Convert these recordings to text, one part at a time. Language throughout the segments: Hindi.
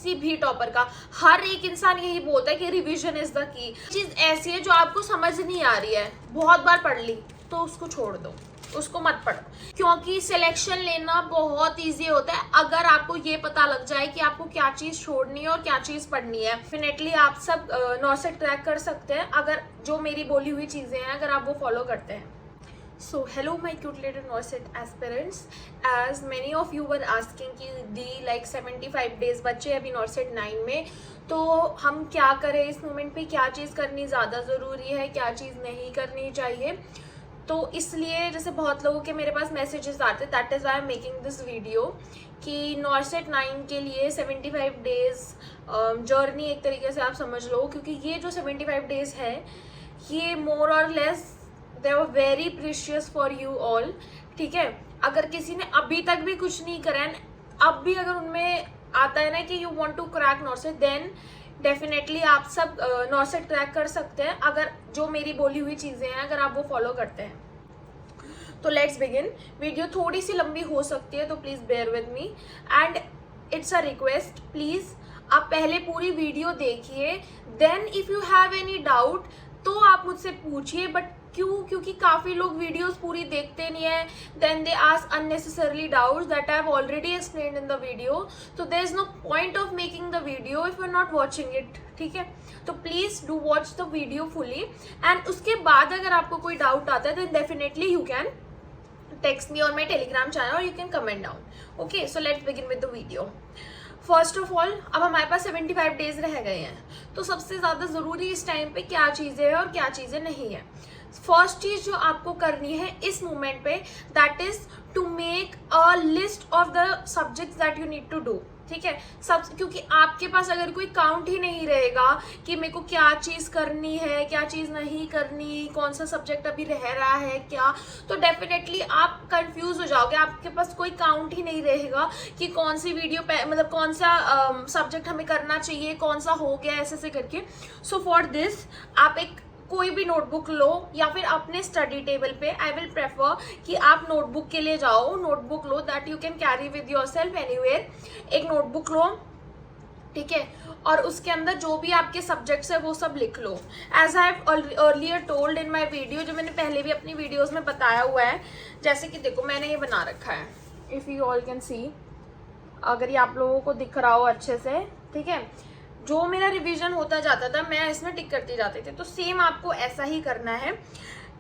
किसी भी टॉपर का। हर एक इंसान यही बोलता है कि रिवीजन इज द की। चीज ऐसी है जो आपको समझ नहीं आ रही है, बहुत बार पढ़ ली तो उसको छोड़ दो, उसको मत पढ़ो, क्योंकि सिलेक्शन लेना बहुत इजी होता है अगर आपको ये पता लग जाए कि आपको क्या चीज छोड़नी है और क्या चीज पढ़नी है। डेफिनेटली आप सब नॉर्सेट क्रैक कर सकते हैं अगर जो मेरी बोली हुई चीजें हैं अगर आप वो फॉलो करते हैं। So hello my cute little Norset aspirants, as many of you were asking कि दी like 75 days बच्चे अभी Norset 9 में, तो हम क्या करें इस मोमेंट पे, क्या चीज़ करनी ज़्यादा ज़रूरी है, क्या चीज़ नहीं करनी चाहिए। तो इसलिए जैसे बहुत लोगों के मेरे पास मैसेजेस आते हैं, that is why I am making this video कि Norset 9 के लिए 75 डेज़ जर्नी एक तरीके से आप समझ लो, क्योंकि ये जो 75 डेज़ है ये मोर और less they are very precious for you all. ठीक है, अगर किसी ने अभी तक भी कुछ नहीं करा है, अब भी अगर उनमें आता है ना कि you want to crack NORCET, then definitely आप सब नॉर्सेट क्रैक कर सकते हैं अगर जो मेरी बोली हुई चीज़ें हैं अगर आप वो फॉलो करते हैं। तो लेट्स बिगिन। वीडियो थोड़ी सी लंबी हो सकती है तो please bear with me, and it's a request, please आप पहले पूरी वीडियो देखिए, then if you have any doubt तो आप मुझसे पूछिए। बट क्योंकि काफ़ी लोग वीडियोस पूरी देखते नहीं है, then they ask unnecessarily doubts that I have already explained in the video, तो there is no point of making the video if you are not watching it. ठीक है, तो please do watch the video fully, and उसके बाद अगर आपको कोई डाउट आता है then definitely you can text me on my Telegram channel और you can comment down. Okay, so let's begin with the video. First of all, अब हमारे पास 75 डेज रह गए हैं, तो सबसे ज़्यादा ज़रूरी इस टाइम पे क्या चीज़ें हैं और क्या चीज़ें नहीं है। फर्स्ट चीज़ जो आपको करनी है इस मोमेंट पे, that is to make a list of the subjects that you need to do. ठीक है, सब, क्योंकि आपके पास अगर कोई काउंट ही नहीं रहेगा कि मेरे को क्या चीज़ करनी है, क्या चीज़ नहीं करनी, कौन सा सब्जेक्ट अभी रह रहा है क्या, तो डेफिनेटली आप कंफ्यूज हो जाओगे। आपके पास कोई काउंट ही नहीं रहेगा कि कौन सी वीडियो पे मतलब कौन सा सब्जेक्ट हमें करना चाहिए, कौन सा हो गया, ऐसे ऐसे करके। सो फॉर दिस आप एक कोई भी नोटबुक लो या फिर अपने स्टडी टेबल पे, आई विल प्रेफर कि आप नोटबुक के लिए जाओ, notebook low that you can carry with your self anywhere. एक नोटबुक लो, ठीक है, और उसके अंदर जो भी आपके सब्जेक्ट्स है वो सब लिख लो। As I have earlier told in my video, जो मैंने पहले भी अपनी वीडियोज़ में बताया हुआ है, जैसे कि देखो मैंने ये बना रखा है, if you all can see, अगर ये आप लोगों को दिख रहा हो अच्छे से। ठीक है, जो मेरा रिवीजन होता जाता था मैं इसमें टिक करती जाती थी, तो सेम आपको ऐसा ही करना है।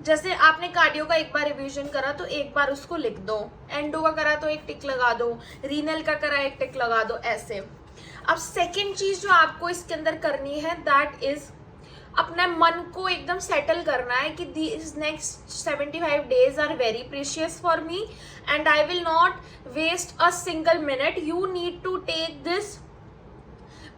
जैसे आपने कार्डियो का एक बार रिवीजन करा तो एक बार उसको लिख दो, एंडो का करा तो एक टिक लगा दो, रीनल का करा एक टिक लगा दो, ऐसे। अब सेकंड चीज जो आपको इसके अंदर करनी है दैट इज अपने मन को एकदम सेटल करना है कि this next 75 days are very precious for me and I will not waste a single minute. You need to take this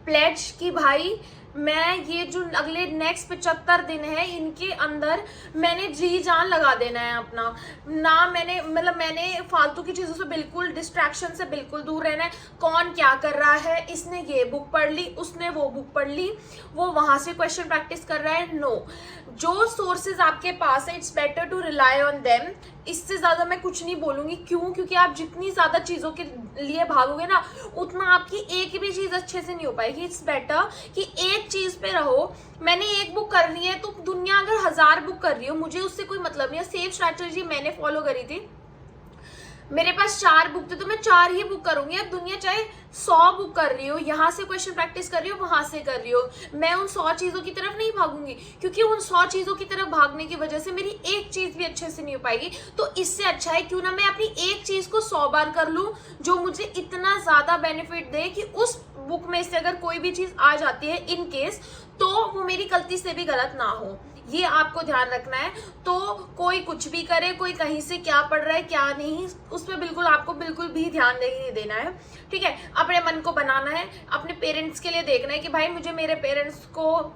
pledge कि भाई मैं ये जो अगले नेक्स्ट 75 दिन है इनके अंदर मैंने जी जान लगा देना है अपना। ना मैंने फालतू की चीज़ों से बिल्कुल, डिस्ट्रैक्शन से बिल्कुल दूर रहना है। कौन क्या कर रहा है, इसने ये बुक पढ़ ली, उसने वो बुक पढ़ ली, वो वहाँ से क्वेश्चन प्रैक्टिस कर रहा है, नो। जो सोर्सेज आपके पास है it's better to rely on them. इससे ज़्यादा मैं कुछ नहीं बोलूँगी। क्यों? क्योंकि आप जितनी ज़्यादा चीज़ों के लिए भागोगे ना उतना आपकी एक भी चीज़ अच्छे से नहीं हो पाएगी। इट्स बेटर कि एक चीज़ पे रहो। मैंने एक बुक करनी है तो दुनिया अगर 1000 बुक कर रही हो मुझे उससे कोई मतलब नहीं है। सेम स्ट्रैटेजी मैंने फॉलो करी थी, मेरे पास 4 बुक थे तो मैं 4 ही बुक करूंगी। अब दुनिया चाहे 100 बुक कर रही हो, यहाँ से क्वेश्चन प्रैक्टिस कर रही हो, वहां से कर रही हो, मैं उन 100 चीज़ों की तरफ नहीं भागूंगी, क्योंकि उन 100 चीज़ों की तरफ भागने की वजह से मेरी एक चीज़ भी अच्छे से नहीं हो पाएगी। तो इससे अच्छा है क्यों ना मैं अपनी एक चीज़ को 100 बार कर लूँ जो मुझे इतना ज़्यादा बेनिफिट दे कि उस बुक में से अगर कोई भी चीज़ आ जाती है इन केस, तो वो मेरी गलती से भी गलत ना हो। ये आपको ध्यान रखना है। तो कोई कुछ भी करे, कोई कहीं से क्या पढ़ रहा है क्या नहीं, उस पर बिल्कुल आपको बिल्कुल भी ध्यान नहीं देना है। ठीक है, अपने मन को बनाना है, अपने पेरेंट्स के लिए देखना है कि भाई मुझे मेरे पेरेंट्स को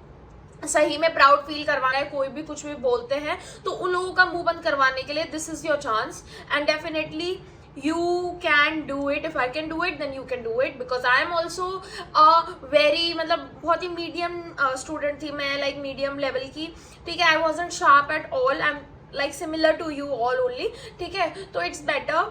सही में प्राउड फील करवाना है। कोई भी कुछ भी बोलते हैं तो उन लोगों का मुंह बंद करवाने के लिए this is your chance, and definitely you can do it. If I can do it then you can do it, because I am also a very मतलब बहुत ही मीडियम स्टूडेंट थी मैं, लाइक मीडियम लेवल की। ठीक है, I wasn't sharp at all, I'm like similar to you all only। ठीक है, तो it's better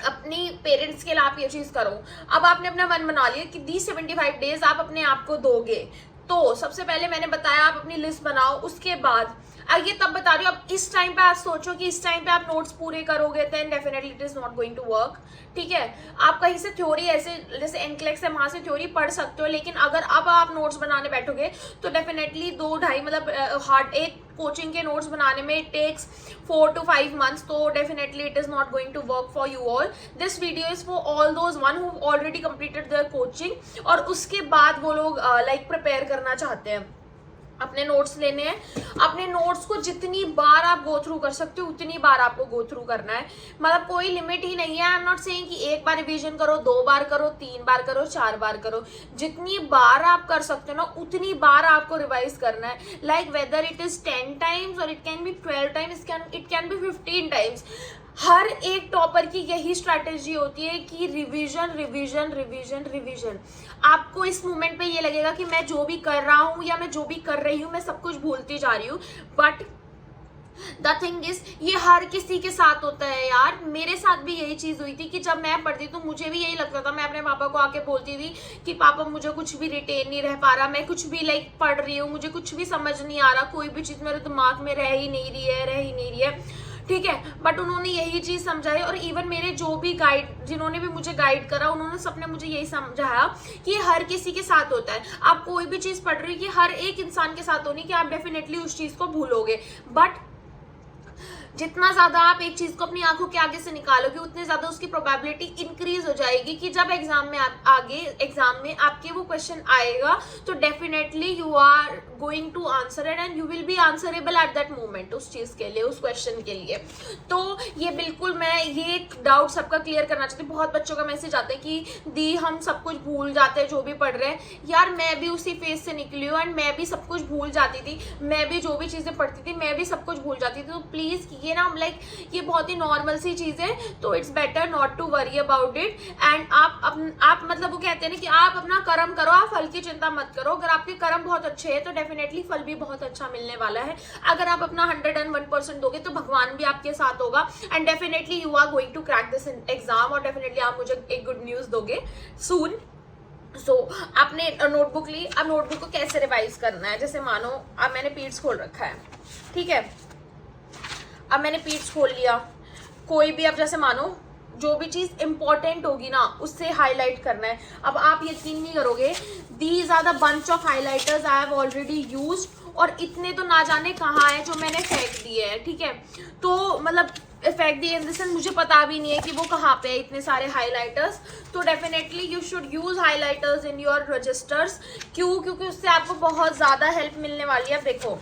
अपनी पेरेंट्स के लिए आप ये चीज करो। अब आपने अपना मन बना लिया कि these 75 डेज आप अपने आप को दोगे, तो सबसे पहले मैंने बताया आप अपनी लिस्ट बनाओ। उसके बाद अब ये तब बता रही हूँ, अब इस टाइम पे आप सोचो कि इस टाइम पे आप नोट्स पूरे करोगे, then definitely it is not going to work. ठीक है, आप कहीं से थ्योरी ऐसे जैसे एनक्लेक्स है वहां से थ्योरी पढ़ सकते हो, लेकिन अगर अब आप नोट्स बनाने बैठोगे तो डेफिनेटली 2-2.5 मतलब हार्ड एक कोचिंग के नोट्स बनाने में इट टेक्स 4 to 5 months, तो definitely it is not going to work for you all. This video is for all those one who already completed their coaching और उसके बाद वो लोग लाइक प्रिपेयर करना चाहते हैं, अपने नोट्स लेने हैं। अपने नोट्स को जितनी बार आप गो थ्रू कर सकते हो उतनी बार आपको गो थ्रू करना है, मतलब कोई लिमिट ही नहीं है। आई एम नॉट सेइंग कि एक बार रिवीजन करो, 2 बार करो, 3 बार करो, 4 बार करो, जितनी बार आप कर सकते हो ना उतनी बार आपको रिवाइज करना है। Like whether it is 10 times और it can be 12 times, it can be 15 times. हर एक टॉपर की यही स्ट्रैटेजी होती है कि रिवीजन रिवीजन रिवीजन रिवीजन। आपको इस मोमेंट पे ये लगेगा कि मैं जो भी कर रहा हूँ या मैं जो भी कर रही हूँ मैं सब कुछ भूलती जा रही हूँ, बट द थिंग इज ये हर किसी के साथ होता है यार। मेरे साथ भी यही चीज हुई थी कि जब मैं पढ़ती तो मुझे भी यही लगता था, मैं अपने पापा को आके बोलती थी कि पापा मुझे कुछ भी रिटेन नहीं रह पा रहा, मैं कुछ भी लाइक पढ़ रही हूँ मुझे कुछ भी समझ नहीं आ रहा, कोई भी चीज मेरे दिमाग में रह ही नहीं रही है। ठीक है, बट उन्होंने यही चीज समझाई और इवन मेरे जो भी गाइड जिन्होंने भी मुझे गाइड करा उन्होंने सबने मुझे यही समझाया कि हर किसी के साथ होता है। आप कोई भी चीज पढ़ रही है कि हर एक इंसान के साथ होनी कि आप डेफिनेटली उस चीज को भूलोगे, बट जितना ज्यादा आप एक चीज को अपनी आंखों के आगे से निकालोगे उतनी ज्यादा उसकी प्रोबेबिलिटी इंक्रीज हो जाएगी कि जब एग्जाम में आगे एग्जाम में आपके वो क्वेश्चन आएगा तो definitely you are going to answer it and you will be answerable at that moment उस चीज के लिए, उस क्वेश्चन के लिए। तो ये बिल्कुल मैं ये डाउट सबका क्लियर करना चाहती हूँ। बहुत बच्चों का मैसेज आता है कि दी हम सब कुछ भूल जाते हैं जो भी पढ़ रहे हैं। यार मैं भी उसी फेज से निकली हूँ एंड मैं भी सब कुछ भूल जाती थी, मैं भी जो भी चीजें पढ़ती थी मैं भी सब कुछ भूल जाती थी। तो प्लीज ये ना लाइक ये बहुत ही नॉर्मल सी चीज है, तो it's better not to worry about it. And आप मतलब वो कहते हैं ना कि आप अपना कर्म करो, आप फल की चिंता मत करो। अगर आपके कर्म बहुत अच्छे हैं तो डेफिनेटली फल भी बहुत अच्छा मिलने वाला है। अगर आप अपना 101% दोगे तो भगवान भी आपके साथ होगा and definitely you are going to crack this exam और डेफिनेटली आप मुझे एक गुड न्यूज दोगे सून। सो आपने नोटबुक ली, अब नोटबुक को कैसे रिवाइज करना है। जैसे मानो अब मैंने पीड्स खोल रखा है, ठीक है, अब मैंने पीड्स खोल लिया, कोई भी अब जैसे मानो जो भी चीज इंपॉर्टेंट होगी ना उससे हाईलाइट करना है। अब आप यकीन नहीं करोगे, these are the bunch of highlighters I have already used और इतने तो ना जाने कहाँ है जो मैंने फेंक दिए हैं। ठीक है, तो मतलब फेंक दिए इन द सेंस मुझे पता भी नहीं है कि वो कहाँ पे है इतने सारे हाईलाइटर्स। तो definitely you should use highlighters in your registers. क्यों? क्योंकि उससे आपको बहुत ज्यादा हेल्प मिलने वाली है। देखो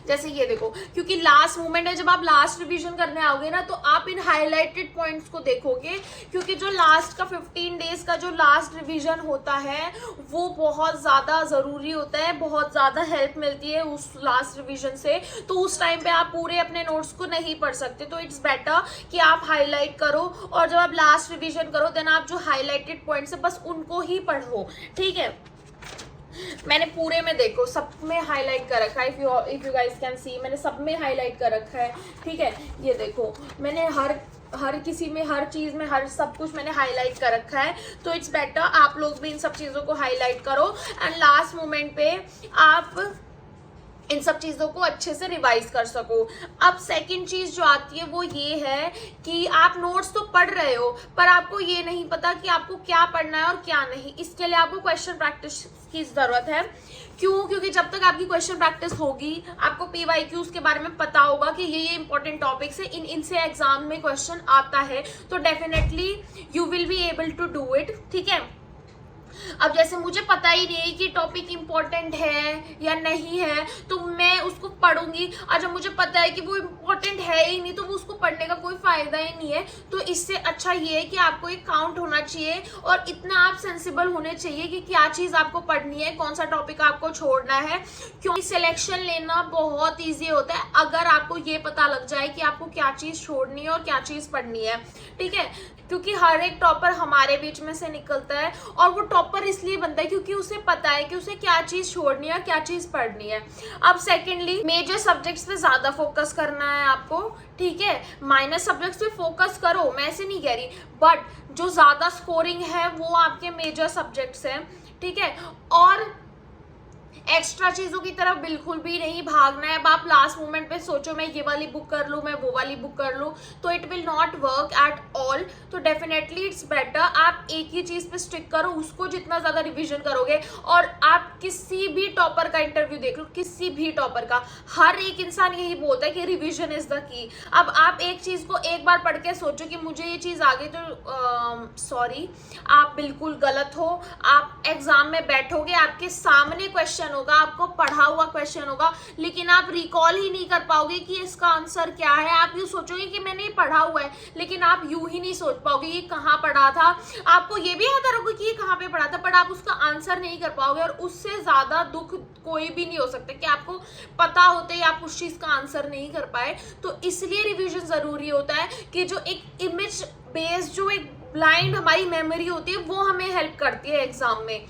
जैसे ये देखो, क्योंकि लास्ट मोमेंट है, जब आप लास्ट रिवीजन करने आओगे ना तो आप इन हाईलाइटेड पॉइंट्स को देखोगे, क्योंकि जो लास्ट का 15 डेज का जो लास्ट रिवीजन होता है वो बहुत ज़्यादा ज़रूरी होता है, बहुत ज़्यादा हेल्प मिलती है उस लास्ट रिवीजन से। तो उस टाइम पे आप पूरे अपने नोट्स को नहीं पढ़ सकते, तो इट्स बेटर कि आप हाईलाइट करो और जब आप लास्ट रिवीजन करो देन आप जो हाईलाइटेड पॉइंट्स है बस उनको ही पढ़ो। ठीक है, मैंने पूरे में देखो सब में हाईलाइट कर रखा है, if you guys can see मैंने सब में हाईलाइट कर रखा है। ठीक है, ये देखो मैंने हर किसी में हर चीज में हर सब कुछ मैंने हाईलाइट कर रखा है। तो इट्स बेटर आप लोग भी इन सब चीजों को हाईलाइट करो एंड लास्ट मोमेंट पे आप इन सब चीज़ों को अच्छे से रिवाइज कर सको। अब सेकंड चीज़ जो आती है वो ये है कि आप नोट्स तो पढ़ रहे हो पर आपको ये नहीं पता कि आपको क्या पढ़ना है और क्या नहीं। इसके लिए आपको क्वेश्चन प्रैक्टिस की ज़रूरत है। क्यों? क्योंकि जब तक आपकी क्वेश्चन प्रैक्टिस होगी आपको PYQs के बारे में पता होगा कि ये इंपॉर्टेंट टॉपिक्स है, इनसे एग्जाम में क्वेश्चन आता है, तो definitely you will be able to do it. ठीक है, अब जैसे मुझे पता ही नहीं है कि टॉपिक इम्पोर्टेंट है या नहीं है तो मैं उसको पढ़ूंगी, और जब मुझे पता है कि वो इम्पोर्टेंट है ही नहीं तो वो उसको पढ़ने का कोई फायदा ही नहीं है। तो इससे अच्छा ये है कि आपको एक काउंट होना चाहिए और इतना आप सेंसिबल होने चाहिए कि क्या चीज़ आपको पढ़नी है, कौन सा टॉपिक आपको छोड़ना है। क्योंकि सिलेक्शन लेना बहुत ईजी होता है अगर आपको ये पता लग जाए कि आपको क्या चीज़ छोड़नी है और क्या चीज़ पढ़नी है। ठीक है, क्योंकि हर एक टॉपर हमारे बीच में से निकलता है, और वो टॉपर इसलिए बनता है क्योंकि उसे पता है कि उसे क्या चीज़ छोड़नी है, क्या चीज़ पढ़नी है। अब सेकेंडली, मेजर सब्जेक्ट्स पे ज़्यादा फोकस करना है आपको, ठीक है। माइनर सब्जेक्ट्स पे फोकस करो, मैं ऐसे नहीं कह रही, बट जो ज़्यादा स्कोरिंग है वो आपके मेजर सब्जेक्ट्स हैं, ठीक है। और एक्स्ट्रा चीज़ों की तरफ बिल्कुल भी नहीं भागना है। अब आप लास्ट मोमेंट पे सोचो मैं ये वाली बुक कर लूँ, मैं वो वाली बुक कर लूँ, तो it will not work at all. तो डेफिनेटली इट्स बेटर आप एक ही चीज़ पे स्टिक करो, उसको जितना ज़्यादा रिवीजन करोगे। और आप किसी भी टॉपर का इंटरव्यू देख लो, किसी भी टॉपर का, हर एक इंसान यही बोलता है कि रिविजन इज़ द की। अब आप एक चीज़ को एक बार पढ़ के सोचो कि मुझे ये चीज़ आ गई, तो सॉरी, आप बिल्कुल गलत हो। आप एग्जाम में बैठोगे, आपके सामने क्वेश्चन होगा, आपको पढ़ा हुआ क्वेश्चन होगा, लेकिन आप रिकॉल ही नहीं कर पाओगे कि इसका आंसर क्या है। आप यूँ सोचोगे कि मैंने ये पढ़ा हुआ है, लेकिन आप यूं ही नहीं सोच पाओगे ये कहाँ पढ़ा था। आपको ये भी याद रहोगे कि ये कहाँ पे पढ़ा था, पर आप उसका आंसर नहीं कर पाओगे। और उससे ज़्यादा दुख कोई भी नहीं हो सकता कि आपको पता होते ही आप उस चीज़ का आंसर नहीं कर पाए। तो इसलिए रिविजन ज़रूरी होता है कि जो एक इमेज बेस्ड, जो एक ब्लाइंड हमारी मेमोरी होती है, वो हमें हेल्प करती है एग्जाम में।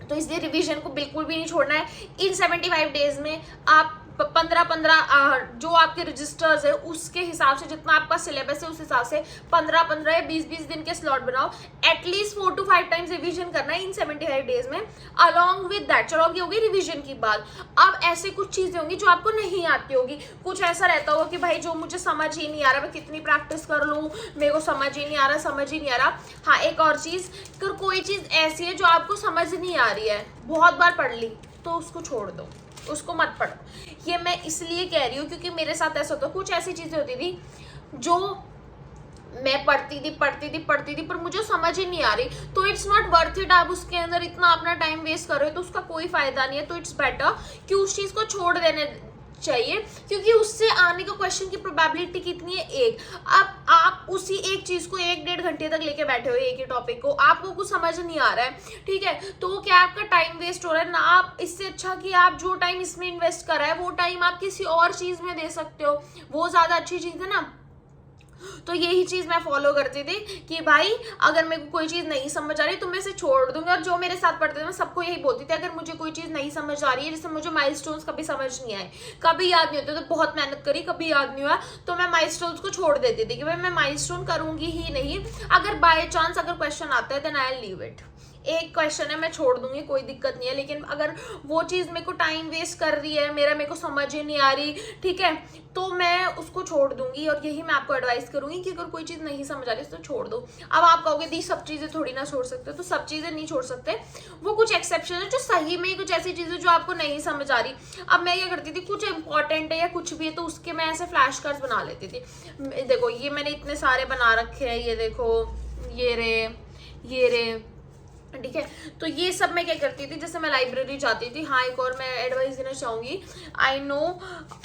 तो इसलिए रिवीजन को बिल्कुल भी नहीं छोड़ना है। इन 75 डेज में आप 15 जो आपके रजिस्टर्स है उसके हिसाब से, जितना आपका सिलेबस है उस हिसाब से 15 या 20 दिन के स्लॉट बनाओ। एटलीस्ट 4 to 5 टाइम्स रिवीजन करना है इन 75 डेज में। अलॉन्ग विद दैट, चलो अब ये होगी रिवीजन की बात। अब ऐसे कुछ चीजें होंगी जो आपको नहीं आती होगी। कुछ ऐसा रहता होगा कि भाई जो मुझे समझ ही नहीं आ रहा, मैं कितनी प्रैक्टिस कर लूँ, मेरे को समझ ही नहीं आ रहा, समझ ही नहीं आ रहा। हाँ, एक और चीज, अगर कोई चीज ऐसी है जो आपको समझ नहीं आ रही है, बहुत बार पढ़ ली, तो उसको छोड़ दो, उसको मत पढ़ो। ये मैं इसलिए कह रही हूँ क्योंकि मेरे साथ ऐसा होता, कुछ ऐसी चीजें होती थी जो मैं पढ़ती थी पर मुझे समझ ही नहीं आ रही, तो इट्स नॉट वर्थ इट। आप उसके अंदर इतना अपना टाइम वेस्ट कर रहे हो तो उसका कोई फायदा नहीं है। तो इट्स बेटर कि उस चीज को छोड़ देने चाहिए, क्योंकि उससे आने का क्वेश्चन की प्रोबेबिलिटी कितनी है, एक। अब आप उसी एक चीज को 1-1.5 घंटे तक लेके बैठे हो, एक ही टॉपिक को, आपको कुछ समझ नहीं आ रहा है, ठीक है, तो क्या आपका टाइम वेस्ट हो रहा है ना। आप इससे अच्छा कि आप जो टाइम इसमें इन्वेस्ट कर रहा है वो टाइम आप किसी और चीज में दे सकते हो, वो ज्यादा अच्छी चीज है ना। तो यही चीज मैं फॉलो करती थी कि भाई अगर मेरे को कोई चीज नहीं समझ आ रही तो मैं इसे छोड़ दूंगी। और जो मेरे साथ पढ़ते थे मैं सबको यही बोलती थी, अगर मुझे कोई चीज नहीं समझ आ रही है, जैसे मुझे माइलस्टोन्स कभी समझ नहीं आए, कभी याद नहीं होते, तो बहुत मेहनत करी, कभी याद नहीं हुआ, तो मैं माइलस्टोन्स को छोड़ देती थी कि भाई मैं माइलस्टोन करूंगी ही नहीं। अगर बाय चांस अगर क्वेश्चन आता है then I will leave it. एक क्वेश्चन है मैं छोड़ दूंगी, कोई दिक्कत नहीं है, लेकिन अगर वो चीज़ मेरे को टाइम वेस्ट कर रही है, मेरे को समझ ही नहीं आ रही, ठीक है, तो मैं उसको छोड़ दूंगी। और यही मैं आपको एडवाइस करूंगी कि अगर कोई चीज़ नहीं समझ आ रही तो छोड़ दो। अब आप कहोगे दी सब चीज़ें थोड़ी ना छोड़ सकते, तो सब चीज़ें नहीं छोड़ सकते, वो कुछ एक्सेप्शन है जो सही में कुछ ऐसी चीज़ें जो आपको नहीं समझ आ रही। अब मैं क्या करती थी, कुछ इंपॉर्टेंट है या कुछ भी है तो उसके मैं ऐसे फ्लैश कार्ड्स बना लेती थी। देखो ये मैंने इतने सारे बना रखे हैं, ये देखो, ये रे, ठीक है। तो ये सब मैं क्या करती थी, जैसे मैं लाइब्रेरी जाती थी। हाँ, एक और मैं एडवाइस देना चाहूँगी, आई नो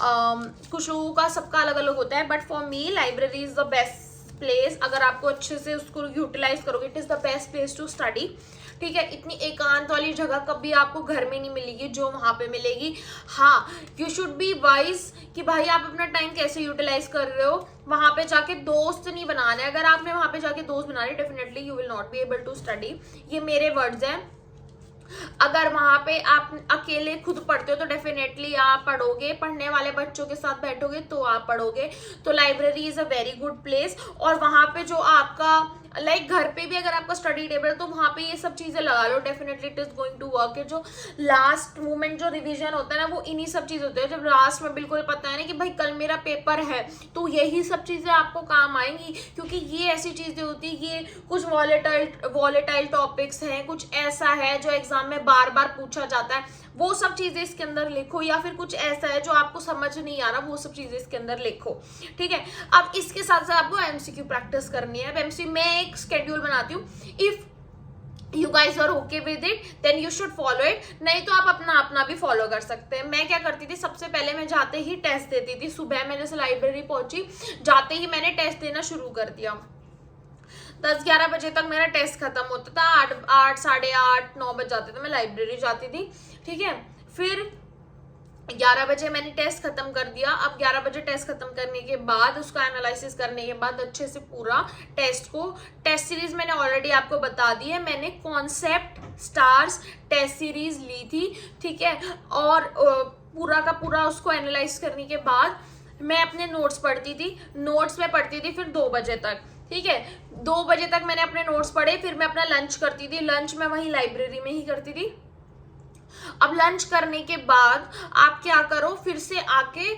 कुछ लोगों का सबका अलग अलग होता है, but for me library is the best place. अगर आपको अच्छे से उसको यूटिलाइज करोगे, it is the best place to study, ठीक है। इतनी एकांत वाली जगह कभी आपको घर में नहीं मिलेगी जो वहाँ पे मिलेगी। हाँ, यू शुड बी वाइज कि भाई आप अपना टाइम कैसे यूटिलाइज कर रहे हो। वहाँ पे जाके दोस्त नहीं बनाने, अगर आपने वहाँ पे जाके दोस्त बना रहे, definitely you will not be able to study. ये मेरे वर्ड्स हैं। अगर वहाँ पे आप अकेले खुद पढ़ते हो तो डेफिनेटली आप पढ़ोगे, पढ़ने वाले बच्चों के साथ बैठोगे तो आप पढ़ोगे। तो library is a very good place. और वहाँ पे जो आपका लाइक घर पे भी अगर आपका स्टडी टेबल, तो वहाँ पे ये सब चीज़ें लगा लो, definitely it is going to work. जो लास्ट मोमेंट जो रिवीजन होता है ना, वो इन्हीं सब चीज़ होते हैं, जब लास्ट में बिल्कुल पता है ना कि भाई कल मेरा पेपर है, तो यही सब चीज़ें आपको काम आएंगी। क्योंकि ये ऐसी चीज़ें होती है, ये कुछ वॉलेटाइल टॉपिक्स हैं, कुछ ऐसा है जो एग्जाम में बार बार पूछा जाता है, वो सब चीज़ें इसके अंदर लिखो। या फिर कुछ ऐसा है जो आपको समझ नहीं आ रहा, वो सब चीज़ें इसके अंदर लिखो, ठीक है। अब इसके साथ साथ आपको एमसीक्यू प्रैक्टिस करनी है। एमसीक्यू मैं एक शेड्यूल बनाती हूँ, if you guys are okay with it then you should follow it, नहीं तो आप अपना भी फॉलो कर सकते हैं। मैं क्या करती थी, सबसे पहले मैं जाते ही टेस्ट देती थी। सुबह मैं जैसे लाइब्रेरी पहुंची, जाते ही मैंने टेस्ट देना शुरू कर दिया। 10-11 बजे तक मेरा टेस्ट खत्म होता था, 8 साढ़े 8 9 बज जाते थे, मैं लाइब्रेरी जाती थी, ठीक है। फिर 11 बजे मैंने टेस्ट खत्म कर दिया। अब 11 बजे टेस्ट खत्म करने के बाद उसका एनालिसिस करने के बाद अच्छे से पूरा टेस्ट सीरीज मैंने ऑलरेडी आपको बता दी है। मैंने कॉन्सेप्ट स्टार्स टेस्ट सीरीज ली थी, ठीक है। और पूरा का पूरा उसको एनालाइज करने के बाद मैं अपने नोट्स पढ़ती थी। नोट्स में पढ़ती थी फिर 2 बजे तक, ठीक है। 2 बजे तक मैंने अपने नोट्स पढ़े, फिर मैं अपना लंच करती थी। लंच मैं वहीं लाइब्रेरी में ही करती थी। अब लंच करने के बाद आप क्या करो, फिर से आके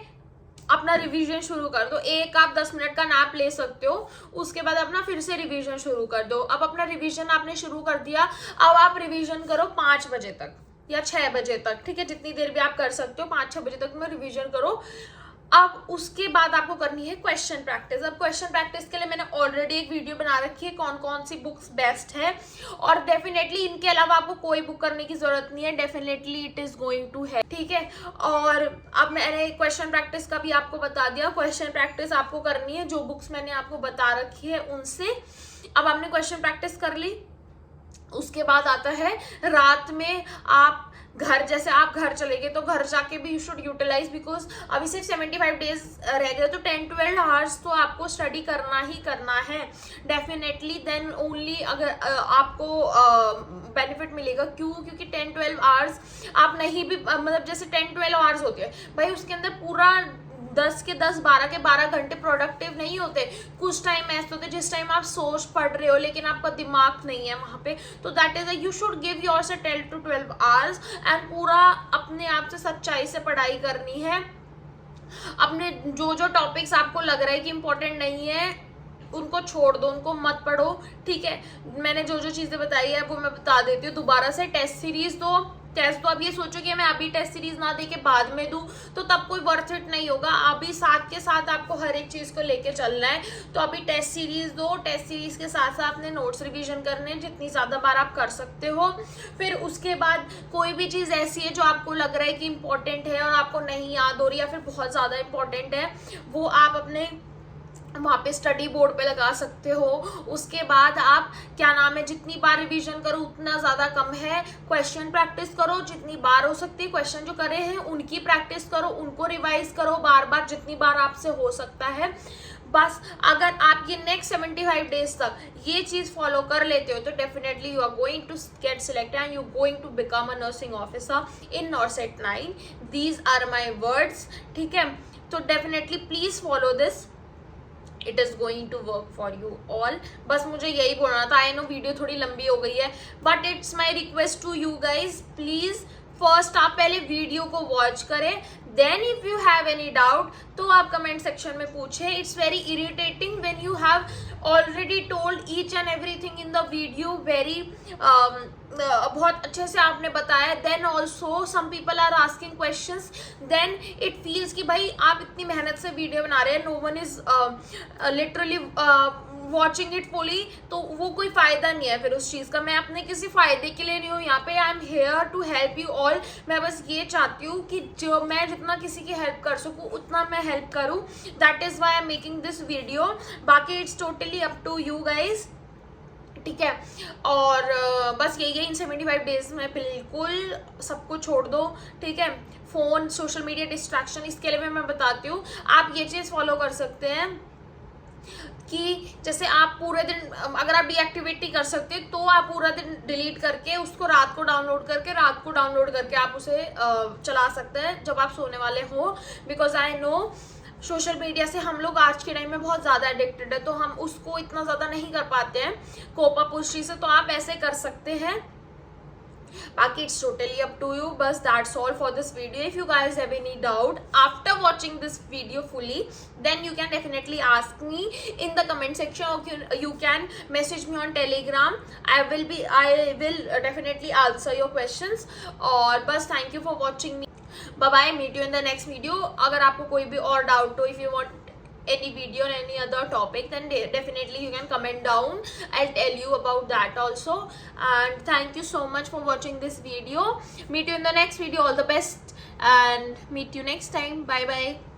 अपना रिवीजन शुरू कर दो। एक आप 10 मिनट का नैप ले सकते हो, उसके बाद अपना फिर से रिवीजन शुरू कर दो। अब अपना रिवीजन आपने शुरू कर दिया, अब आप रिवीजन करो 5 बजे तक या 6 बजे तक, ठीक है। जितनी देर भी आप कर सकते हो, 5-6 बजे तक में रिवीजन करो। अब उसके बाद आपको करनी है क्वेश्चन प्रैक्टिस। अब क्वेश्चन प्रैक्टिस के लिए मैंने ऑलरेडी एक वीडियो बना रखी है, कौन कौन सी बुक्स बेस्ट है। और डेफिनेटली इनके अलावा आपको कोई बुक करने की जरूरत नहीं है, definitely it is going to है, ठीक है। और अब मैंने क्वेश्चन प्रैक्टिस का भी आपको बता दिया। क्वेश्चन प्रैक्टिस आपको करनी है जो बुक्स मैंने आपको बता रखी है उनसे। अब आपने क्वेश्चन प्रैक्टिस कर ली, उसके बाद आता है रात में आप घर, जैसे आप घर चले गए तो घर जाके भी यू शुड यूटिलाइज, बिकॉज अभी सिर्फ 75 डेज रह गए, तो 10-12 आवर्स तो आपको स्टडी करना ही करना है डेफिनेटली। देन ओनली अगर आपको बेनिफिट मिलेगा। क्योंकि 10-12 आवर्स आप नहीं भी, मतलब जैसे 10-12 आवर्स होते हैं भाई, उसके अंदर पूरा 10 के 10, 12 के 12 घंटे प्रोडक्टिव नहीं होते। कुछ टाइम ऐसे होते जिस टाइम आप सोच पढ़ रहे हो लेकिन आपका दिमाग नहीं है वहां पे, तो that is you should give yourself 10-12 hours and पूरा अपने आप से सच्चाई से पढ़ाई करनी है। अपने जो जो टॉपिक्स आपको लग रहा है कि इंपॉर्टेंट नहीं है उनको छोड़ दो, उनको मत पढ़ो, ठीक है। मैंने जो जो चीजें बताई है वो मैं बता देती हूँ दोबारा से। टेस्ट सीरीज दो, टेस्ट तो अब ये सोचो कि मैं अभी टेस्ट सीरीज ना दे के बाद में दूं तो तब कोई वर्थ इट नहीं होगा। अभी साथ के साथ आपको हर एक चीज को लेके चलना है, तो अभी टेस्ट सीरीज दो। टेस्ट सीरीज के साथ साथ अपने नोट्स रिवीजन करने, जितनी ज्यादा बार आप कर सकते हो। फिर उसके बाद कोई भी चीज ऐसी है जो आपको लग रहा है कि इंपॉर्टेंट है और आपको नहीं याद हो रही या फिर बहुत ज्यादा इंपॉर्टेंट है, वो आप अपने वहाँ पे स्टडी बोर्ड पे लगा सकते हो। उसके बाद आप क्या नाम है, जितनी बार रिवीजन करो उतना ज़्यादा कम है। क्वेश्चन प्रैक्टिस करो जितनी बार हो सकती है, क्वेश्चन जो करे हैं उनकी प्रैक्टिस करो, उनको रिवाइज करो बार बार जितनी बार आपसे हो सकता है। बस अगर आप ये नेक्स्ट 75 डेज तक ये चीज फॉलो कर लेते हो तो definitely you are going to get selected and you going to become a nursing officer in NORCET 9। These are my words, ठीक है। तो definitely please follow this, it is going to work for you all. बस मुझे यही बोलना था। आई नो वीडियो थोड़ी लंबी हो गई है, but it's my request to you guys, please first आप पहले वीडियो को वॉच करें, then if you have any doubt तो आप कमेंट सेक्शन में पूछे। It's very irritating when you have already told each and everything in the video very बहुत अच्छे से आपने बताया, then also some people are asking questions, then it feels कि भाई आप इतनी मेहनत से वीडियो बना रहे हैं, no one is literally watching it fully, तो वो कोई फायदा नहीं है फिर उस चीज का। मैं अपने किसी फायदे के लिए नहीं हूँ यहाँ पे, I am here to help you all. मैं बस ये चाहती हूँ कि जो मैं जितना किसी की हेल्प कर सकूँ उतना मैं हेल्प करूँ, that is why I am making this video. बाकी it's totally up to you guys, ठीक है। और बस यही है, इन 75 डेज में बिल्कुल सबको छोड़ दो, ठीक है। फोन, सोशल मीडिया डिस्ट्रैक्शन, इसके लिए मैं बताती हूँ। आप ये चीज फॉलो कर सकते हैं कि जैसे आप पूरे दिन अगर आप डीएक्टिवेट नहीं कर सकते तो आप पूरा दिन डिलीट करके उसको रात को डाउनलोड करके आप उसे चला सकते हैं जब आप सोने वाले हो। Because I know social media से हम लोग आज के टाइम में बहुत ज़्यादा एडिक्टेड है, तो हम उसको इतना ज़्यादा नहीं कर पाते हैं कोप अप उस चीज़ से, तो आप ऐसे कर सकते हैं। बाकी it's totally up to you. बस that's all for this video. If you guys have any doubt after watching this video fully, then you can definitely ask me in the comment section, or you can message me on Telegram. I will definitely answer your questions. और बस thank you for watching me. Bye bye. Meet you in the next video. अगर आपको कोई भी और doubt हो, if you want any video on any other topic, then definitely you can comment down. I'll tell you about that also. And thank you so much for watching this video. Meet you in the next video. All the best and meet you next time. Bye bye.